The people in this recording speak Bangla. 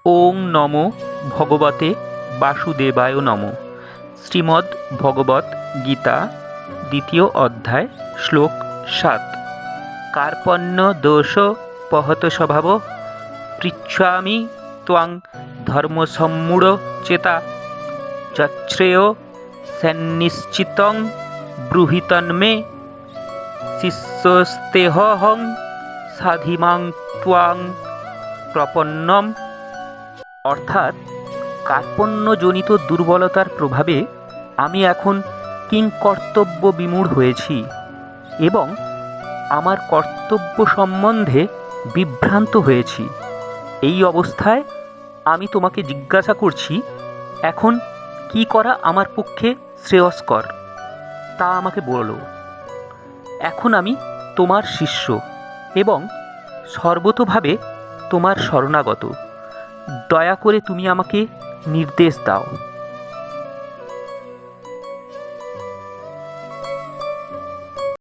ওং নমো ভগবতে বাসুদেবায় নমঃ। শ্রীমদ্ ভগবত গীতা, দ্বিতীয় অধ্যায়, শ্লোক ৭। কার্পণ্য দোষ পহত স্বভাব পৃচ্ছামি ত্বাং ধর্মসম্মূঢ় চেতা যচ্ছ্রেয় সন্নিশ্চিতং ব্রূহি তন্মে শিষ্যস্তেহং সাধিমাং ত্বাং প্রপন্নম। অর্থাৎ কার্পণ্যজনিত দুর্বলতার প্রভাবে আমি এখন কিংকর্তব্য বিমূঢ় হয়েছি এবং আমার কর্তব্য সম্বন্ধে বিভ্রান্ত হয়েছি। এই অবস্থায় আমি তোমাকে জিজ্ঞাসা করছি, এখন কি করা আমার পক্ষে শ্রেয়স্কর তা আমাকে বলো। এখন আমি তোমার শিষ্য এবং সর্বতোভাবে তোমার শরণাগত। দয়া করে তুমি আমাকে নির্দেশ দাও।